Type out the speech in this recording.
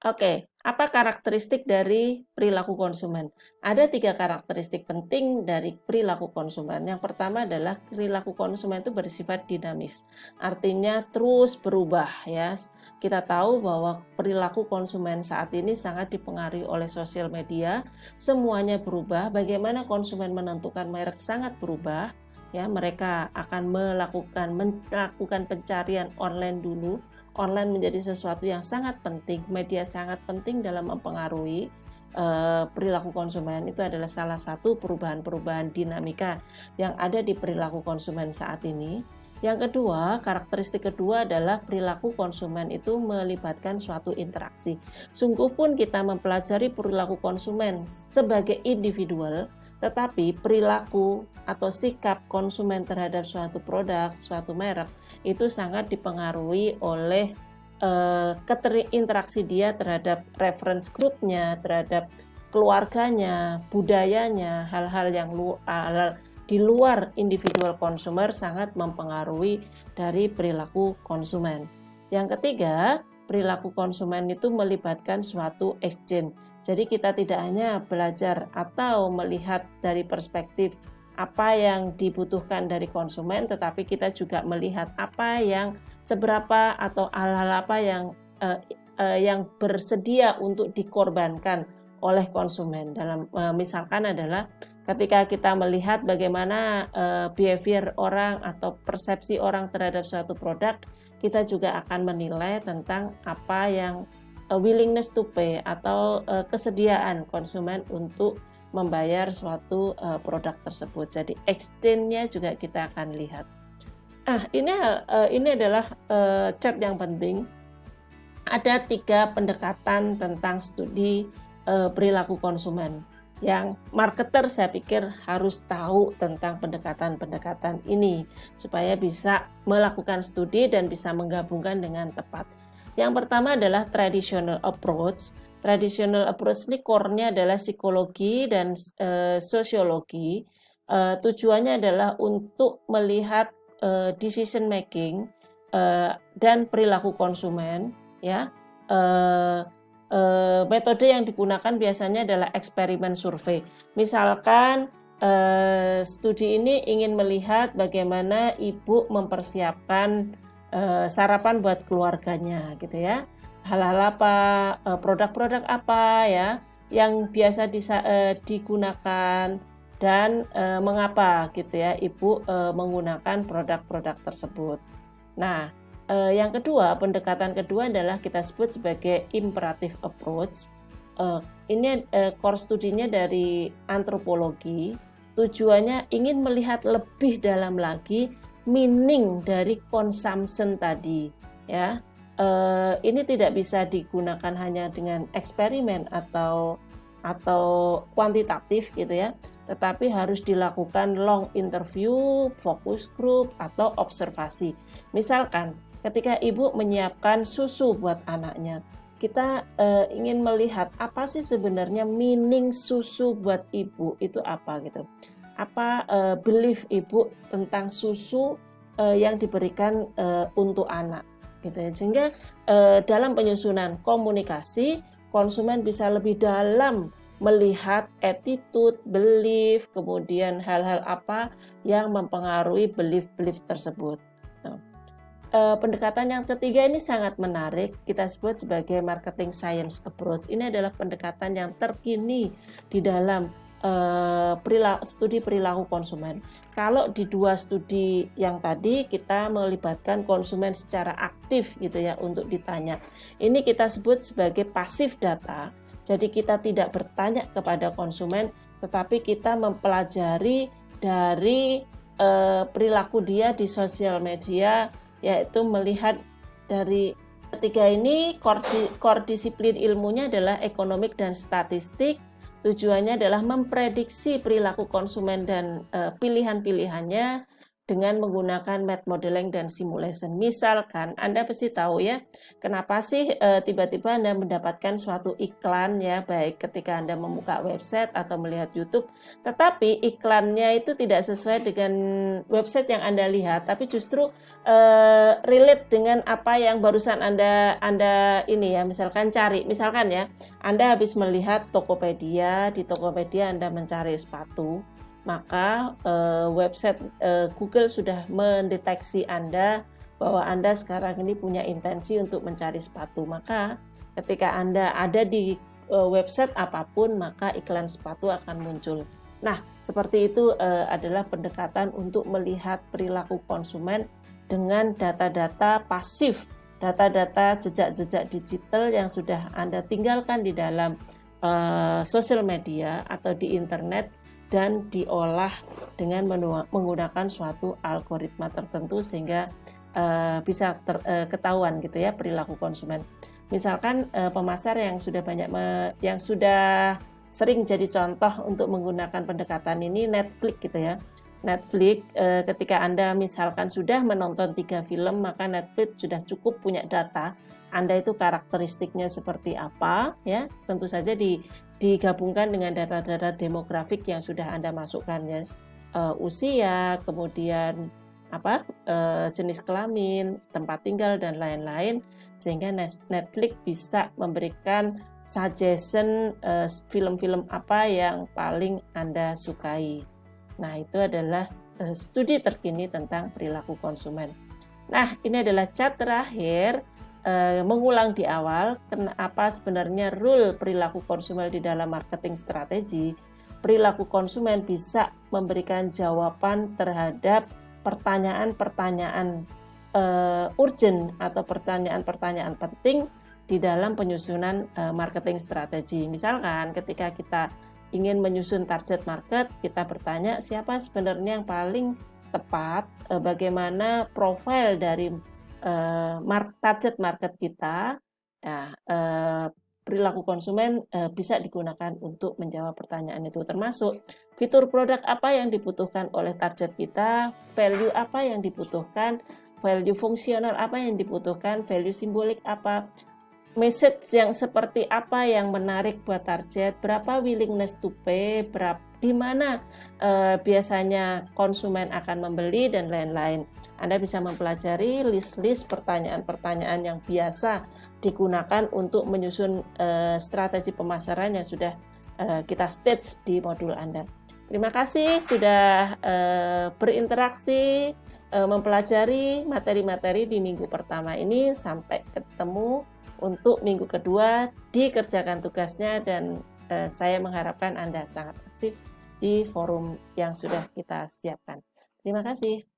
Oke, apa karakteristik dari perilaku konsumen? Ada 3 karakteristik penting dari perilaku konsumen. Yang pertama adalah perilaku konsumen itu bersifat dinamis, artinya terus berubah ya. Kita tahu bahwa perilaku konsumen saat ini sangat dipengaruhi oleh sosial media, semuanya berubah. Bagaimana konsumen menentukan merek sangat berubah. Ya, mereka akan melakukan pencarian online dulu. Online menjadi sesuatu yang sangat penting, media sangat penting dalam mempengaruhi perilaku konsumen. Itu adalah salah satu perubahan-perubahan dinamika yang ada di perilaku konsumen saat ini. Yang kedua, karakteristik kedua adalah perilaku konsumen itu melibatkan suatu interaksi. Sungguh pun kita mempelajari perilaku konsumen sebagai individual, tetapi perilaku atau sikap konsumen terhadap suatu produk, suatu merek itu sangat dipengaruhi oleh interaksi dia terhadap reference grupnya, terhadap keluarganya, budayanya, hal-hal yang di luar individual consumer sangat mempengaruhi dari perilaku konsumen. Yang ketiga, perilaku konsumen itu melibatkan suatu exchange. Jadi kita tidak hanya belajar atau melihat dari perspektif apa yang dibutuhkan dari konsumen, tetapi kita juga melihat apa yang seberapa atau hal-hal apa yang bersedia untuk dikorbankan oleh konsumen. Dalam misalkan adalah ketika kita melihat bagaimana behavior orang atau persepsi orang terhadap suatu produk, kita juga akan menilai tentang apa yang willingness to pay atau kesediaan konsumen untuk membayar suatu produk tersebut. Jadi exchange-nya juga kita akan lihat. Ini adalah chart yang penting. Ada 3 pendekatan tentang studi perilaku konsumen yang marketer saya pikir harus tahu tentang pendekatan-pendekatan ini supaya bisa melakukan studi dan bisa menggabungkan dengan tepat. Yang pertama adalah traditional approach. Traditional approach ini core-nya adalah psikologi dan sosiologi. Tujuannya adalah untuk melihat decision making dan perilaku konsumen. Ya, metode yang digunakan biasanya adalah eksperimen survei. Misalkan studi ini ingin melihat bagaimana ibu mempersiapkan sarapan buat keluarganya gitu ya, hal-hal apa, produk-produk apa ya yang biasa digunakan dan mengapa gitu ya ibu menggunakan produk-produk tersebut. Nah, yang kedua, pendekatan kedua adalah kita sebut sebagai imperative approach. Ini core studinya dari antropologi. Tujuannya ingin melihat lebih dalam lagi meaning dari consumption tadi ya. Ini tidak bisa digunakan hanya dengan eksperimen atau kuantitatif gitu ya, tetapi harus dilakukan long interview, focus group atau observasi. Misalkan ketika ibu menyiapkan susu buat anaknya, kita ingin melihat apa sih sebenarnya meaning susu buat ibu itu apa gitu. Apa belief ibu tentang susu yang diberikan untuk anak gitu ya. Sehingga dalam penyusunan komunikasi konsumen bisa lebih dalam melihat attitude, belief, kemudian hal-hal apa yang mempengaruhi belief tersebut. Nah, pendekatan yang ketiga ini sangat menarik, kita sebut sebagai marketing science approach. Ini adalah pendekatan yang terkini di dalam studi perilaku konsumen. Kalau di 2 studi yang tadi kita melibatkan konsumen secara aktif gitu ya untuk ditanya. Ini kita sebut sebagai passive data. Jadi kita tidak bertanya kepada konsumen, tetapi kita mempelajari dari perilaku dia di sosial media, yaitu melihat dari ketiga ini core disiplin ilmunya adalah ekonomik dan statistik. Tujuannya adalah memprediksi perilaku konsumen dan pilihan-pilihannya dengan menggunakan math modeling dan simulation. Misalkan Anda pasti tahu ya, kenapa sih tiba-tiba Anda mendapatkan suatu iklan ya, baik ketika Anda membuka website atau melihat YouTube, tetapi iklannya itu tidak sesuai dengan website yang Anda lihat, tapi justru relate dengan apa yang barusan Anda ini ya, misalkan ya, Anda habis melihat Tokopedia, di Tokopedia Anda mencari sepatu, maka website Google sudah mendeteksi Anda bahwa Anda sekarang ini punya intensi untuk mencari sepatu. Maka ketika Anda ada di website apapun, maka iklan sepatu akan muncul. Nah, seperti itu adalah pendekatan untuk melihat perilaku konsumen dengan data-data pasif, data-data jejak-jejak digital yang sudah Anda tinggalkan di dalam sosial media atau di internet, dan diolah dengan menggunakan suatu algoritma tertentu sehingga bisa ketahuan gitu ya perilaku konsumen. Misalkan pemasar yang sudah sering jadi contoh untuk menggunakan pendekatan ini Netflix gitu ya. Netflix ketika Anda misalkan sudah menonton 3 film, maka Netflix sudah cukup punya data Anda itu karakteristiknya seperti apa ya. Tentu saja digabungkan dengan data-data demografik yang sudah Anda masukkan ya, usia, kemudian jenis kelamin, tempat tinggal dan lain-lain, sehingga Netflix bisa memberikan suggestion film-film apa yang paling Anda sukai. Nah, itu adalah studi terkini tentang perilaku konsumen. Nah, ini adalah chat terakhir. Mengulang di awal, kenapa sebenarnya rule perilaku konsumen di dalam marketing strategi. Perilaku konsumen bisa memberikan jawaban terhadap pertanyaan-pertanyaan urgent atau pertanyaan-pertanyaan penting di dalam penyusunan marketing strategi. Misalkan ketika kita ingin menyusun target market, kita bertanya siapa sebenarnya yang paling tepat, bagaimana profil dari target market kita. Nah, perilaku konsumen bisa digunakan untuk menjawab pertanyaan itu, termasuk fitur produk apa yang dibutuhkan oleh target kita, value apa yang dibutuhkan, value fungsional apa yang dibutuhkan, value simbolik apa, message yang seperti apa yang menarik buat target, berapa willingness to pay, di mana biasanya konsumen akan membeli, dan lain-lain. Anda bisa mempelajari list-list pertanyaan-pertanyaan yang biasa digunakan untuk menyusun strategi pemasaran yang sudah kita stage di modul Anda. Terima kasih sudah berinteraksi, mempelajari materi-materi di minggu pertama ini. Sampai ketemu untuk minggu kedua, dikerjakan tugasnya, dan saya mengharapkan Anda sangat aktif di forum yang sudah kita siapkan. Terima kasih.